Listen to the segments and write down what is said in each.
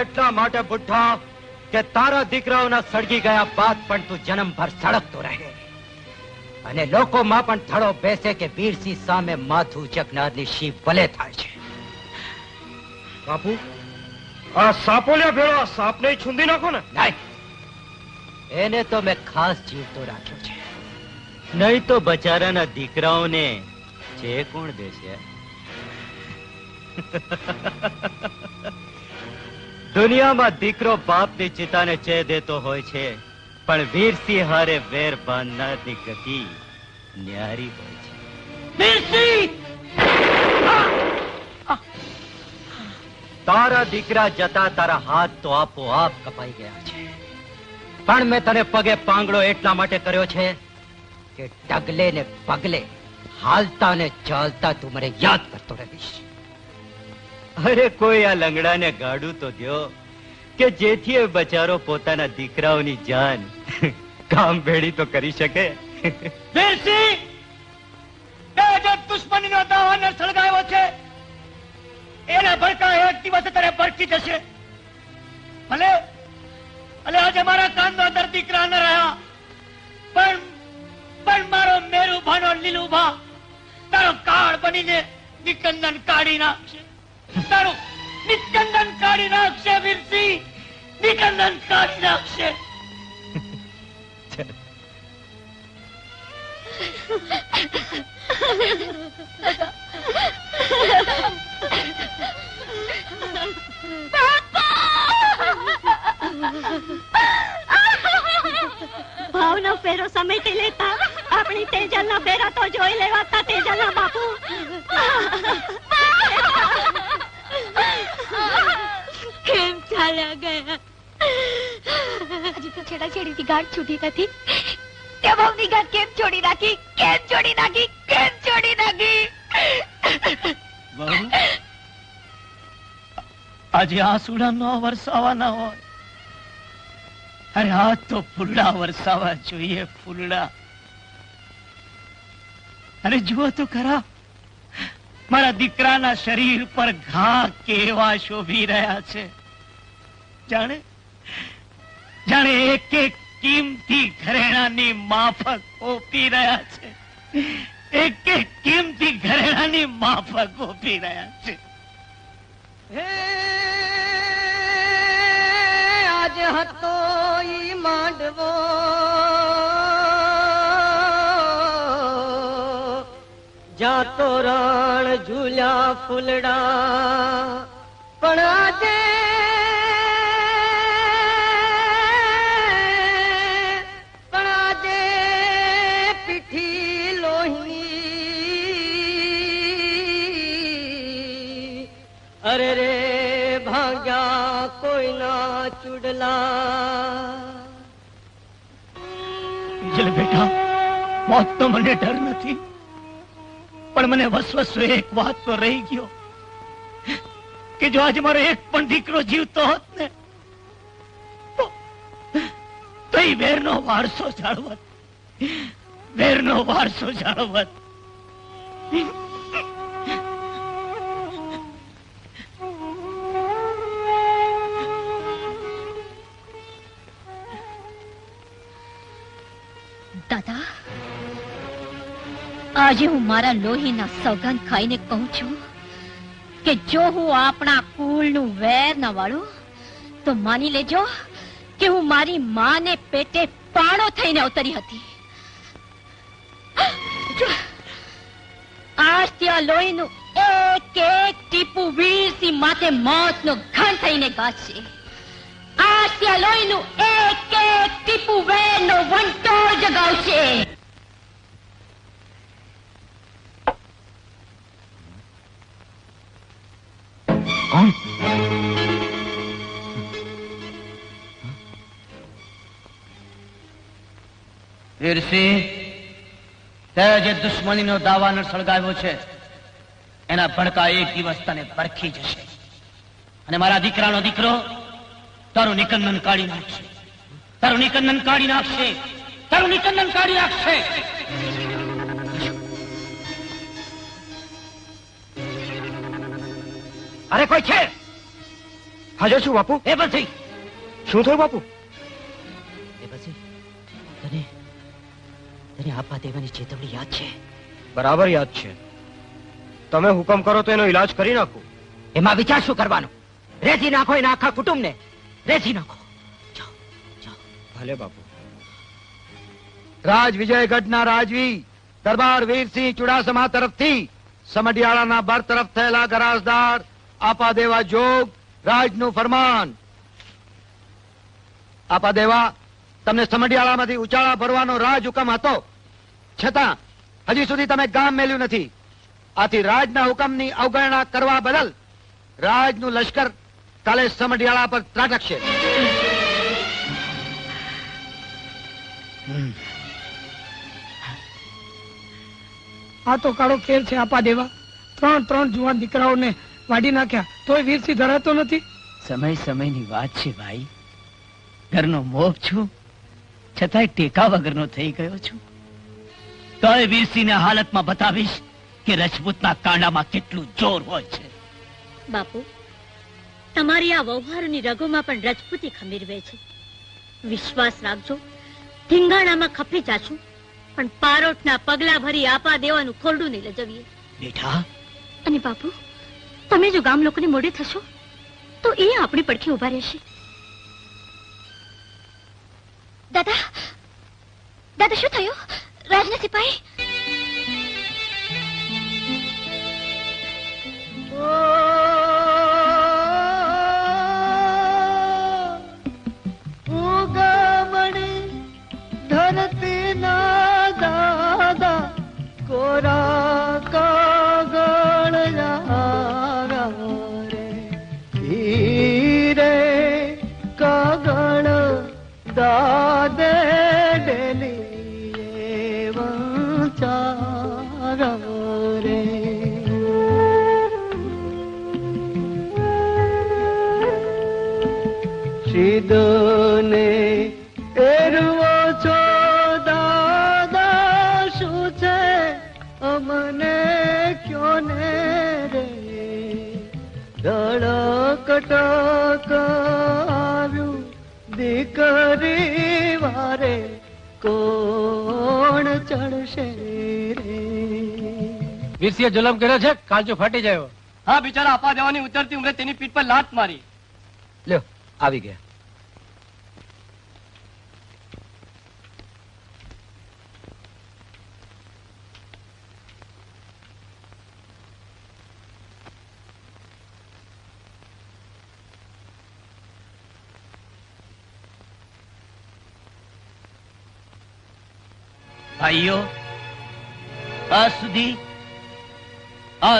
એટલા માટે બુઢ્ઢા કે તારા દીકરાઓના સળગી ગયા બાદ પણ તું જન્મભર સળગતો રહે અને લોકોમાં પણ થડો બેસે કે વીરસિંહ સામે માથું ઉચકનારની શી ભલે થાય છે. બાપુ, આ સાપોલિયા ભેળો આ સાપને છૂંદી નાખો ને. નહીં, એને તો મેં ખાસ જીવતો રાખ્યો છે, નહીં તો બચારાના દીકરાઓને જે કોણ દેશે? દુનિયામાં દીકરો બાપની ચિતાને ચે દેતો હોય છે, પણ વીરસિંહ હારે વેર બાંધનારની ગતિ ન્યારી હોય છે. વીરસિંહ! તારા દીકરા જતા તારા હાથ તો આપોઆપ કપાઈ ગયા છે, પણ મેં તને પગે પાંગડો એટલા માટે કર્યો છે કે ડગલે ને પગલે, હાલતા ને ચાલતા તું મને યાદ કરતો રહીશ. અરે કોઈ આ લંગડાને ગાડું તો દ્યો કે જેથી એ બચારો પોતાના દીકરાઓની જાન કામ ભેડી તો કરી શકે. વીરસિંહ, તે જે દુશ્મનીનો દાવાનળ સળગાવ્યો છે એના ભડકા એક દિવસે તારે ભડકી જશે. ભલે ભલે આજે મારા કાંદો દર દીકરા ન રહ્યા, પણ મારો મેરુભાનો લીલુભા તારો કાળ બનીને નિકંદન કાઢી નાખશે. તારું નિકંદન કાઢી નાખશે વીરસિંહ, નિકંદન કાઢી નાખશે. ભાવનો ફેરો સમેટી લેતા આપણી તેજલના ફેરા તો જોઈ લેવાતા. તેજલના બાપુ કેમ ચાલ્યા ગયા? હજી તો છેડાછેડીથી ગાંઠ છૂટી નથી. તે ભાવની ગાંઠ કેમ છોડી નાખી? કેમ છોડી નાખી? કેમ છોડી નાખી? આજે આંસુડા ન વરસાવાના હોય. અરે આ તો ફૂલડા વરસાવા જોઈએ, ફૂલડા. અરે જુઓ તો ખરા, મારા દીકરાના શરીર પર ઘા કેવા શોભી રહ્યા છે. જાણે જાણે એક એક કિંમતી ઘરેણાની માફક ઓપી રહ્યા છે. એક એક કિંમતી ઘરેણાની માફક ઓપી રહ્યા છે. આજ હતો ઈ માંડવો જાતો રણ ઝૂલ્યા ફૂલડા, પણ આજે પીઠી લોહી. અરે રે ભાગ્યા કોઈના ચૂડલા. બેટા, મોત તો મને ડર નથી, પણ મને વસવસો એક વાત તો રહી ગયો કે જો આજે મારો એક પણ દીકરો જીવતો હોત ને તો એ વેરનો વારસો જાળવત, વેરનો વારસો જાળવત. દાદા, આજે હું મારા લોહીના સોગંદ ખાઈને કહું છું કે જો હું આપણા કુળનું વેર ન વાળું તો માની લેજો કે હું મારી માને પેટે પાણો થઈને અવતરી હતી. આજથી આ લોહીનું એક એક ટીપું વીરસિંહ માથે મોતનો ઘણ થઈને ગાજશે. આજથી આ લોહીનું એક એક ટીપું વેરનો વંટોળ જગાવશે. કોણ? વીરસિંહ, તે જે દુશ્મનીનો દાવાનળ સળગાવ્યો છે એના ભડકા એક દિવસ તને પરખી જશે અને મારા દીકરાનો દીકરો તારું નિકંદન કાઢી નાખશે, તારું નિકંદન કાઢી નાખશે, તારું નિકંદન કાઢી નાખશે. અરે કોઈ છે? હાજર છું બાપુ. એ પછી શું થયું બાપુ? એ પછી તને તને આપા દેવાની ચેતવણી યાદ છે? બરાબર યાદ છે. તમે હુકમ કરો તો એનો ઈલાજ કરી નાખું. એમાં વિચાર શું કરવાનો? રેજી નાખો એના આખા કુટુંબને, રેજી નાખો. જાઓ જાઓ. ભલે બાપુ. રાજ વિજયગઢના રાજવી દરબાર વીરસિંહ ચુડાસમા તરફથી સમઢિયાળાના બરતરફ થયેલા ગરાસદાર આપા દેવા જોગ રાજનું ફરમાન. આપા દેવા, તમને સમઢિયાળામાંથી ઉચાળા ભરવાનો રાજ હુકમ હતો, છતાં હજી સુધી તમે ગામ મેલ્યું નથી. આથી રાજના હુકમની અવગણના કરવા બદલ રાજનું લશ્કર કાલે સમઢિયાળા પર ત્રાટકશે. આ તો કાળો ખેલ છે આપા દેવા. ત્રણ જુવાન દીકરાઓને વાડી નાખ્યા તોય વીરસિંહ ધરાતો નથી. સમય સમયની વાત છે ભાઈ. ઘરનો મોભ છું, છતાંય ટેકા વગરનો થઈ ગયો છું. તોય વીરસિંહને હાલતમાં બતાવીશ કે રજપૂતના કાંડામાં કેટલું જોર હોય છે. બાપુ, તમારી આ વ્યવહારોની રગોમાં પણ રજપૂતી ખમીરવે છે. વિશ્વાસ રાખજો, ધીંગાણામાં ખપી જાશું, પણ પારોટના પગલા ભરી આપા દેવાનું ખોરડું નહીં લજવીએ. બેટા, અને બાપુ, તમે જો ગામ લોકોને મોડે થશો તો એ આપણી પડખે ઉભા રહેશે. દાદા, દાદા શું થયું? રાજના સિપાહી ધરતી ના દાદા કોરા કાગળ રે હીરે કાગળ દાદે ડેલી વંચાર રે. શીદને એરવો છો દાદા, શું છે અમને ક્યો ને રે. ધડકટક આવ્યું દીકરી વારે, કોણ ચડશે રે. વીરસિંહે જુલમ કર્યો છે, કાળજો ફાટી જાય. હા, બિચારા આપા દેવાની ઉતરતી ઉમરે તેની પીઠ પર લાત મારી. લ્યો, આવી ગયા. ભાઈઓ, આ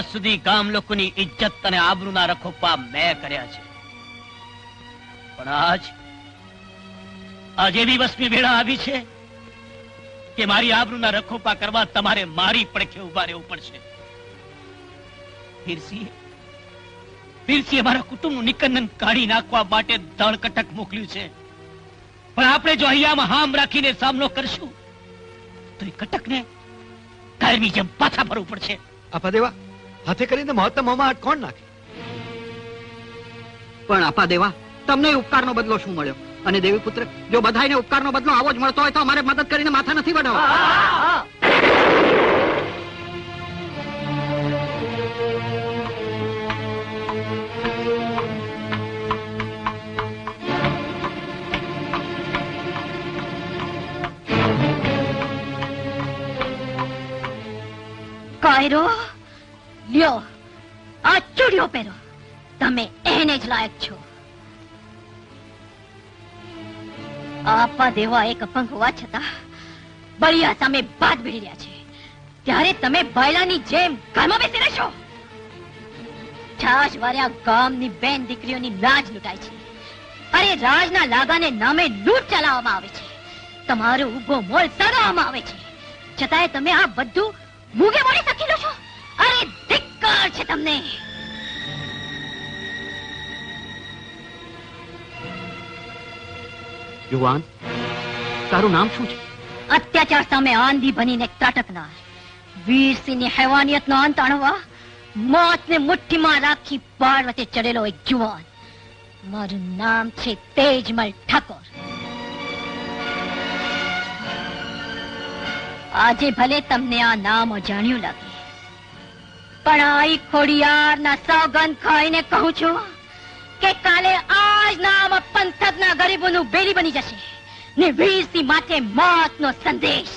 સુધી ગામ લોકોની ઇજ્જત અને આબરૂના રખોપા મેં કર્યા છે, પણ આજ એવી વસમી વેળા આવી છે કે મારી આબરૂના રખોપા કરવા તમારે મારી પડખે ઉભા રહેવું પડશે. વીરસિંહે મારા કુટુંબનું નિકંદન કાઢી નાખવા માટે દળકટક મોકલ્યું છે, પણ આપણે જો અહીંયામાં હામ રાખીને સામનો કરશું તો એ કટકને કાયમી જેમ પાછા ભરવું પડશે. આપા દેવા, હાથે કરીને મહત્તમ મોંમાં કોણ નાખે? પણ આપા દેવા, તમને ઉપકારનો બદલો શું મળ્યો? અને દેવી પુત્ર, જો બધાયને ઉપકારનો બદલો આવો જ મળતો હોય તો અમારે મદદ કરીને માથા નથી વઢાવવા. કાયરો લ્યો, આ ચૂડિયો પહેરો, તમે એને જ લાયક છો. આપા દેવા એક અપંગ હોવા છતાં બળિયા સામે બાદ ભીડી રહ્યા છે, ત્યારે તમે બાયલાની જેમ ઘરમાં બેસી રહેશો. છાશ વાર્યા ગામની બેન દીકરીઓની લાજ લૂંટાય છે. અરે રાજના લાગાને નામે લૂંટ ચલાવવામાં આવે છે, તમારો ઉભો મોલ સડવામાં આવે છે, છતાંય તમે આ બધું મૂગે મોડે સકી લો છો. અરે ધિક્કાર છે તમને. યુવાન, તારું નામ શું છે? અત્યાચાર સામે આંધી બનીને ત્રાટકનાર, વીરસિંહની હેવાનિયતનો અંત આણવા મોતને મુઠ્ઠીમાં રાખી પાર વચ્ચે ચડેલો એક જુવાન. મારું નામ છે તેજમલ ઠાકોર. આજે ભલે તમને આ નામ અજાણ્યું લાગે, પણ આ ખોડિયારના સોગંદ ખાઈને કહું છું કે કાલે આજ નામ પંથકના ગરીબોનું બેડી બની જશે ને વીરસિંહ માથે મોતનો સંદેશ.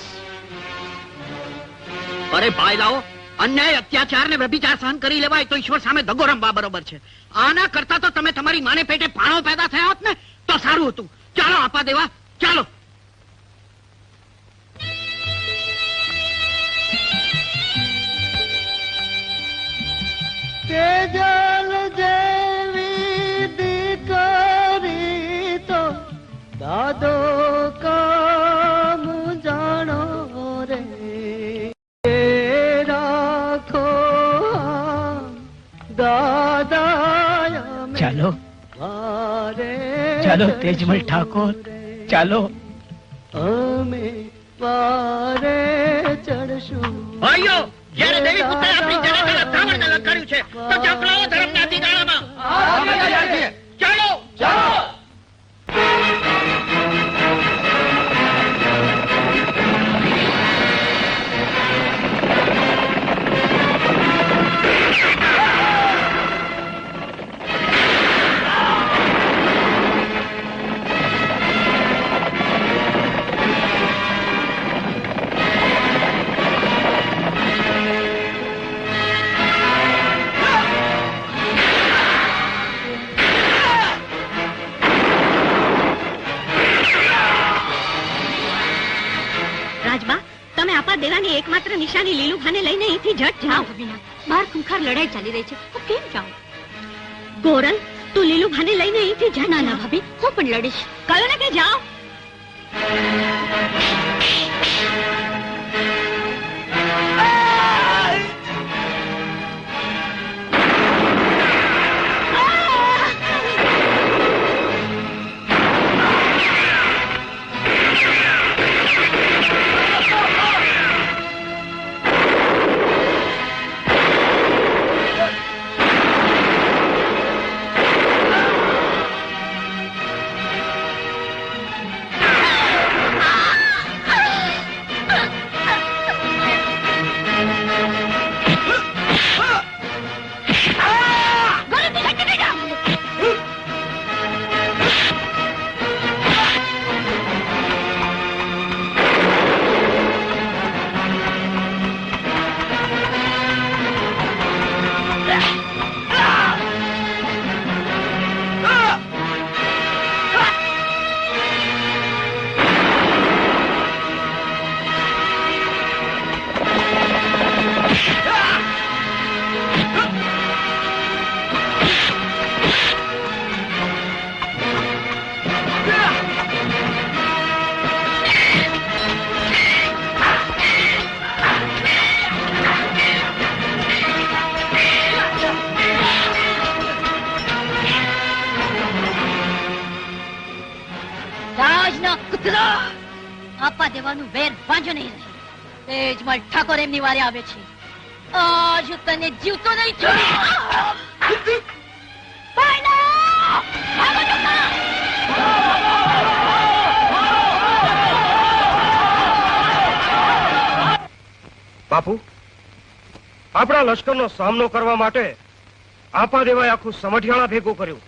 અરે ભાઈ લાવો, અન્યાય, અત્યાચાર ને વ્યભિચાર સહન કરી લેવાય તો ઈશ્વર સામે દગો રમવા બરોબર છે. આના કરતા તો તમે તમારી માને પેટે ભાણો પેદા થયા હોત ને તો સારું હતું. ચાલો આપા દેવા, ચાલો. તેજલ જેવી દીકરી તો દાદો કામ જાણો રે. રાખો દાદા ચાલો વારે ચાલો તેજમલ ઠાકોર, ચાલો. અમે વારે ચડશું. ભાઈઓ, જ્યારે દેવી પુત્રે આપણી જનતાના ધાવણને લલકાર્યું છે તો જપલાઓ ધર્મના અધિકારામાં. ચાલો ચાલો. દેવાની એકમાત્ર નિશાની લીલુભાને લઈને અહીંથી જટ જાઓ. બહાર ખૂંખાર લડાઈ ચાલી રહી છે, હું કેમ જાઉં? ગોરલ, તું લીલુભાને લઈને અહીંથી જા. ના ના ભાભી, હું પણ લડીશ. કહ્યું ને કે જાઓ. આપવા દેવાનું વેર બાંધો નહીં રહે. તેજમલ ઠાકોર એમની વારે આવે છે. આજ તને જીવતો નહીં છોડું. બાપુ, આપણા લશ્કરનો સામનો કરવા માટે આપા દેવાએ આખું સમઢિયાળા ભેગું કર્યું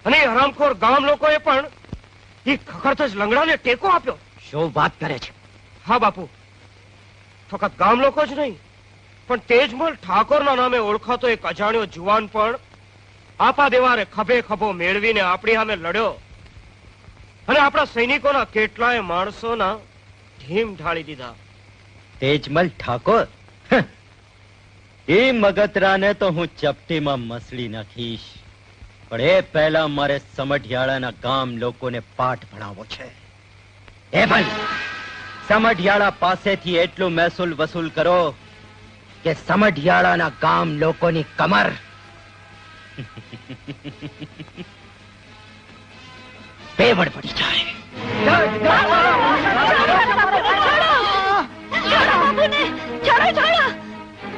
અને હરામખોર ગામ લોકોએ પણ એ ખખડતા જ લંગડાને ટેકો આપ્યો. શું વાત કરે છે? હા બાપુ, ફક્ત ગામ લોકો જ નહીં પણ તેજમલ ઠાકોરના નામે ઓળખાતો એક અજાણ્યો જુવાન પણ આપા દેવાને ખભે ખભો મેળવીને આપણી સામે લડ્યો અને આપણા સૈનિકોના કેટલાય માણસોના ઢીમ ઢાળી દીધા. તેજમલ ઠાકોર, એ મગતરાને તો હું ચપટીમાં મસળી નાખીશ, પણ એ પહેલા મારે સમઢિયાળાના ગામ લોકોને પાઠ ભણાવવો છે. એ ભાઈ, સમઢિયાળા પાસેથી એટલું મહેસૂલ વસૂલ કરો કે સમઢિયાળાના ગામ લોકોની કમર પેવડ પડી જાય.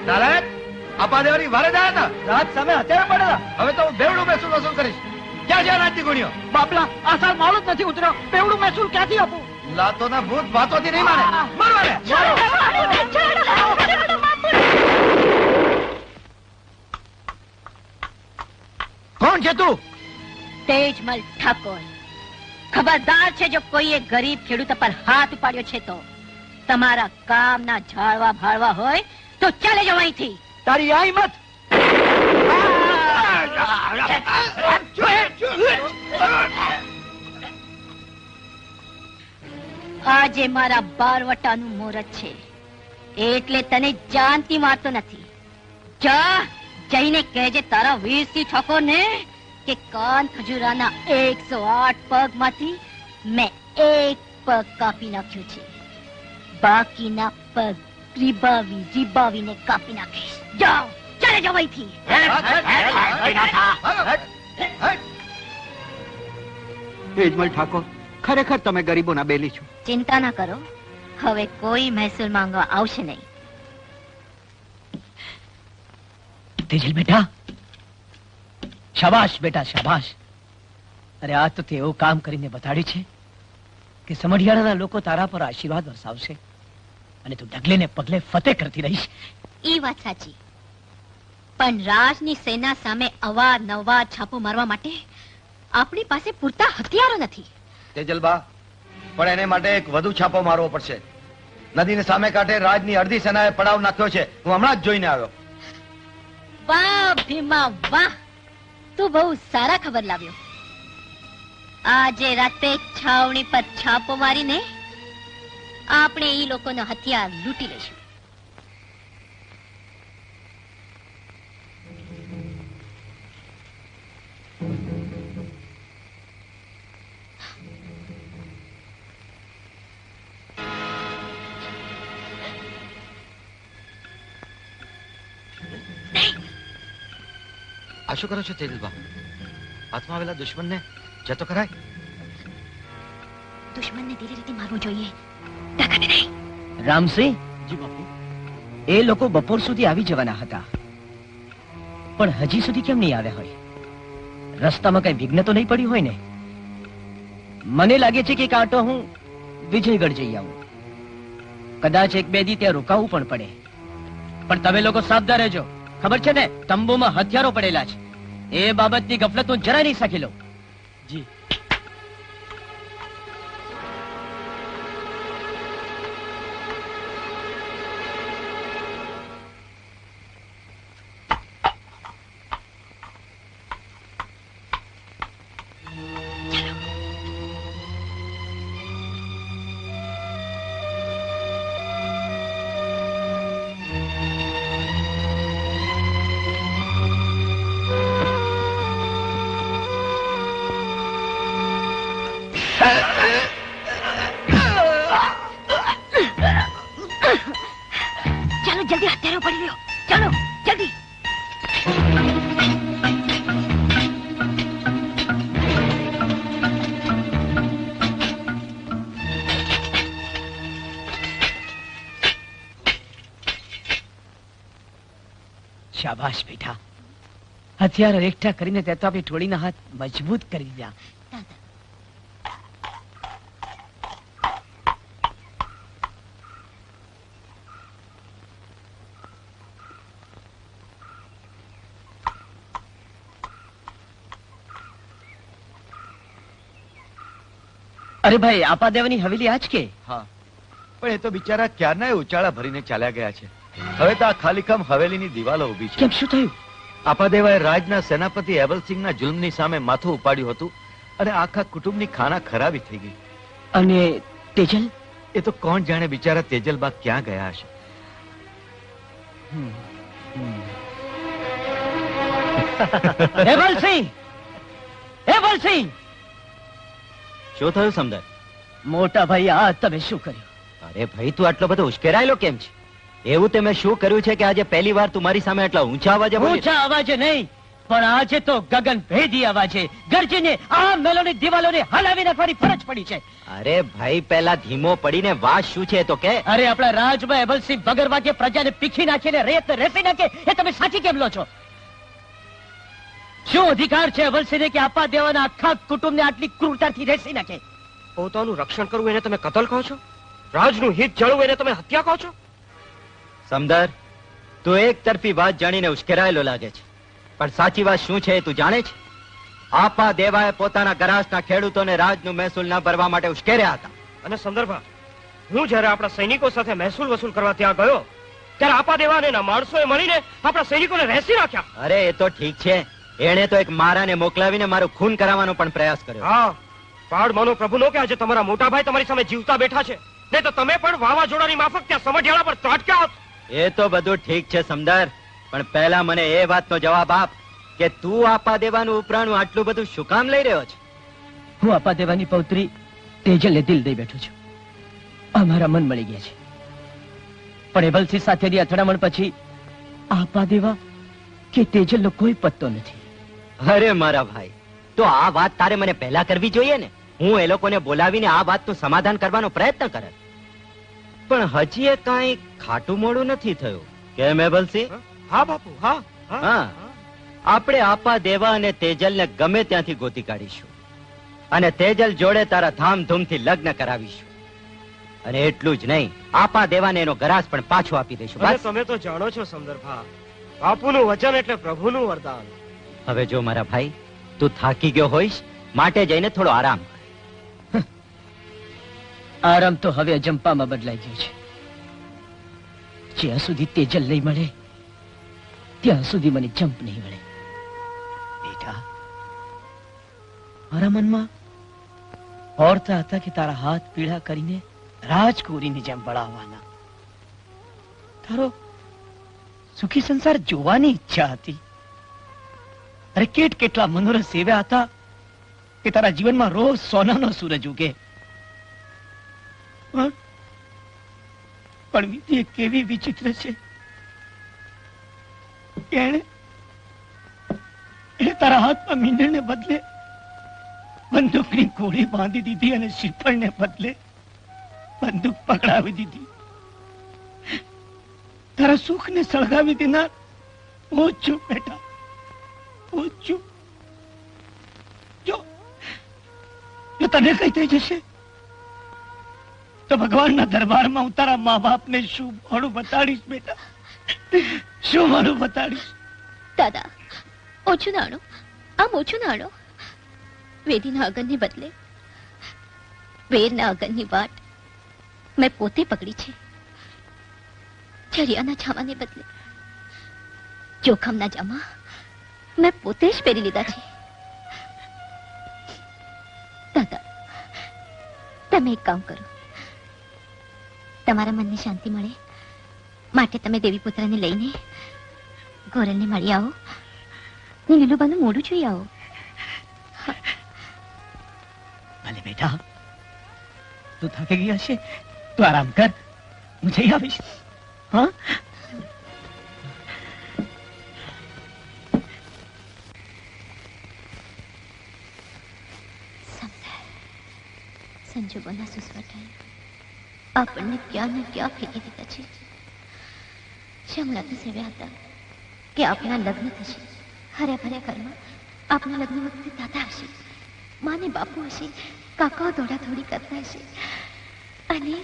નારાયણ, આપા દેવાની વારે જાય હતા, રાત સામે હત્યારા પડેલા. હવે તો હું બેવડું મહેસૂલ વસૂલ કરીશ. ક્યાં છે રાજની ગુણીઓ? બાપલા આ સાલ માલ જ નથી ઉતર્યો, બેવડું મહેસૂલ ક્યાંથી આપું? લાતોના ભૂત વાતોથી નહીં માને. મારો એને. કોણ છે તું? તેજમલ ઠાકોર. ખબરદાર છે જો કોઈએ ગરીબ ખેડૂત પર હાથ ઉપાડ્યો છે તો તમારા કામના ઝાડવા ભાળવા હોય તો ચાલે જાવ અહીંથી. તારી આ હિંમત? આજે મારા બારવટાનું મુહૂર્ત છે એટલે તને જાનથી મારતો નથી. જા જઈને કહેજે તારા વીરસિંહ ઠાકોરને કે કાન ખજૂરાના 108 પગમાંથી મેં એક પગ કાપી નાખ્યો છે. બાકીના પગ રીબાવીને કાપી નાખીશ. જાઓ ચાલે જાવ અહીંથી. તેજમલ ઠાકોર, ખરેખર તમે ગરીબોના બેલી છો. ચિંતા ના કરો, હવે કોઈ મહેસૂલ માંગવા આવશે નહીં. તેજલ બેટા, શાબાશ બેટા શાબાશ. અરે આ તો તે એવું કામ કરીને બતાડ્યું છે કે સમઢિયાળાના લોકો તારા પર આશીર્વાદ વરસાવશે અને તું ડગલે ને પગલે ફતેહ કરતી રહીશ. એ વાત સાચી, પણ રાજની સેના સામે અવારનવાર છાપો મારવા માટે આપણી પાસે પૂરતા હથિયારો નથી. તેજલબા, પણ એને માટે એક વધુ છાપો મારવો પડશે. નદીને સામે કાંઠે રાજની અડધી સેનાએ પડાવ નાખ્યો છે. હું હમણાં જ જોઈને આવ્યો. વાહ ભીમા વાહ, તું બહુ સારા ખબર લાવ્યો. આજે રાતે છાવણી પર છાપો મારીને આપણે ઈ લોકોનો હથિયાર લૂંટી લઈશું. આ શું કરો છો તેજલબા? હાથમાં આવેલા દુશ્મનને જતો કરાય. દુશ્મનને ધીરે રીતે મારવું જોઈએ, તાકાત નહીં. રામસિંહ, જી બાપુ. એ લોકો બપોર સુધી આવી જવાના હતા, પણ હજી સુધી કેમ નહીં આવ્યા હોય? રસ્તામાં કઈ વિઘ્ન તો નહીં પડ્યું હોય ને? મને લાગે છે કે કાંટો હું વિજયગઢ જઈ આવું. કદાચ એક બે દી ત્યાં રોકાવું પણ પડે. પણ તમે લોકો સાવધાન રહેજો. ખબર છે ને, તંબુમાં હથિયારો પડેલા છે. એ બાબતની ગફલત હું જરા નહીં શકી લઉં. જી. ચાલો જલ્દી હથિયારો પડી લ્યો. ચાલો જલ્દી. શાબાશ બેટા, હથિયારો એકઠા કરીને તે તો આપણી ટોળીના હાથ મજબૂત કરી દીધા. અરે ભાઈ, આપાદેવની હવેલી આજ કે? હા, પણ એ તો બિચારા ક્યારના ઉચાળા ભરીને ચાલ્યા ગયા છે. હવે તો આ ખાલીખમ હવેલીની દિવાલો ઊભી છે. કેમ, શું થયું? આપાદેવાએ રાજના સેનાપતિ એબલસિંહના જુલ્મની સામે માથું ઉપાડ્યું હતું અને આખા કુટુંબની ખાના ખરાબી થઈ ગઈ. અને તેજલ? એ તો કોણ જાણે બિચારા તેજલબા ક્યાં ગયા હશે. એબલસિંહ! એબલસિંહ! શું થયું સમજાય? મોટા ભાઈ, આ તમે શું કર્યું? અરે ભાઈ, તું આટલો બધો ઉશ્કેરાયેલો કેમ છે? એવું તે મેં શું કર્યું છે કે આજે પહેલી વાર તું મારી સામે આટલા ઊંચા અવાજે બોલી? ઊંચા અવાજે નહીં, પણ આજે તો ગગન ભેદી અવાજે ગર્જીને આ મેલોની દિવાલોને હલાવી નાખવાની ફરજ પડી છે. અરે ભાઈ, પહેલા ધીમો પડીને વાત શું છે તો કે. અરે આપણા રાજમાં એબલસિંહ વગર વાગે પ્રજાને પીખી નાખીને રેત રેપી નાખે, એ તમે સાચી કેમ લો છો? શું અધિકાર છે અવલસિંહને કે આપા દેવાના આખા કુટુંબને આટલી ક્રૂરતાથી રેસી નાખે? પોતાનું રક્ષણ કરવું એને તમે કતલ કહો છો? રાજનું હિત જાળવવું એને તમે હત્યા કહો છો? સમદર, તું એક તરફી વાત જાણીને ઉશ્કેરાયેલો લાગે છે, પણ સાચી વાત શું છે એ તું જાણે છે? આપા દેવાએ પોતાના ગરાસના ખેડૂતોને રાજનું મહેસૂલ ન ભરવા માટે ઉશ્કેર્યા હતા. અને સંદર્ભા, હું જયારે આપણા સૈનિકો સાથે મહેસૂલ વસૂલ કરવા ત્યાં ગયો ત્યારે આપા દેવા અને એના માણસોએ મળીને આપણા સૈનિકોને રહેસી નાખ્યા. અરે એ તો ઠીક છે, એણે તો એક મારાને મોકલાવીને મારું ખૂન કરાવવાનો પણ પ્રયાસ કર્યો. હા, પાડ માનો પ્રભુનો કે આજે તમારા મોટા ભાઈ તમારી સામે જીવતા બેઠા છે, નહીં તો તમે પણ વાવાઝોડાની માફક ત્યાં સમઢિયાળા પર ત્રાટક્યા હોત. એ તો બધું ઠીક છે સમદર, પણ પહેલા મને એ વાતનો જવાબ આપ કે તું આપા દેવાનું ઉપરાણું આટલું બધું શું કામ લઈ રહ્યો છે? હું આપા દેવાની પૌત્રી તેજલને દિલ દઈ બેઠો છું. અમારા મન મળી ગયા છે, પણ એબલસિંહ સાથેની અથડામણ પછી આપા દેવા કે તેજલનો કોઈ પત્તો નથી. અરે મારા ભાઈ, તો આ વાત તારે મને પહેલા કરવી જોઈએ ને. હું એ લોકોને બોલાવીને આ વાતનું સમાધાન કરવાનો પ્રયત્ન કરે, પણ હજી એ કાંઈ ખાટું મોડું નથી થયું. કેમ એબલસિંહ? હા બાપુ, હા હા, આપણે આપા દેવા અને તેજલને ગમે ત્યાંથી ગોતી કાઢીશું અને તેજલ જોડે તારા ધામધૂમથી લગ્ન કરાવીશું. અને એટલું જ નહીં, આપા દેવાને એનો ગરાસ પણ પાછો આપી દઈશું. અને બસ. તમે તો જાણો છો સંદર્ભા, બાપુનું વચન એટલે પ્રભુનું વરદાન. હવે જો મારા ભાઈ, તું થાકી ગયો હોઈશ, માટે જઈને થોડો આરામ કર. આરામ તો હવે અજંપામાં બદલાઈ ગયો છે. જ્યાં સુધી તેજલ નહીં મળે ત્યાં સુધી મને જંપ નહીં મળે. બેટા, મારા મનમાં ઓરતા હતા કે તારા હાથ પીળા કરીને રાજકુરીની જેમ બળાવવાના. તારો સુખી સંસાર જોવાની ઈચ્છા હતી. અરે કેટલા મનોરથ સેવ્યા હતા કે તારા જીવનમાં રોજ સોનાનો સૂરજ ઉગે. પણ વિધિ કેવી વિચિત્ર છે. એણે તારા હાથમાં મીંડળને બદલે બંદૂકની ગોળી બાંધી દીધી અને શ્રીફળને બદલે બંદૂક પકડાવી દીધી. તારા સુખને સળગાવી દેનાર હું જ છું બેટા, હું જ છું. જો તને કઈ થઈ જશે તો ભગવાનના દરબારમાં હું તારા મા બાપને શું મોડું બતાડીશ બેટા, શું મોડું બતાડીશ? દાદા, ઓછું નાણો, આમ ઓછું નાણો. વેદીના અગનને બદલે વેરના અગનની વાટ મેં પોતે પકડી છે. ચરિયાના જામાને બદલે જોખમના જામા મેં પોતે જ પહેરી લીધા છે. દાદા, તમે એક કામ કરો, તમારા મનને શાંતિ મળે માટે તમે દેવી પુત્રને લઈને ગોરલને મળી આવો ને લીલુબાનું મોઢું જોઈ આવો. ભલે બેટા, તું થાકી ગઈ હશે તો આરામ કર, હું જઈ આવીશ. હા, સંજોગોના સુસવટાએ આપણને ક્યાં ને ક્યાં ફેંકી દીધા છે. શમલા સેવ્યા હતા કે આપના લગ્ન થશે, હર્યા ભર્યા ઘરમાં આપના લગ્ન વખતે દાદા હશે, માને બાપુ હશે, કાકાઓ દોડા દોડી કરતા હશે અને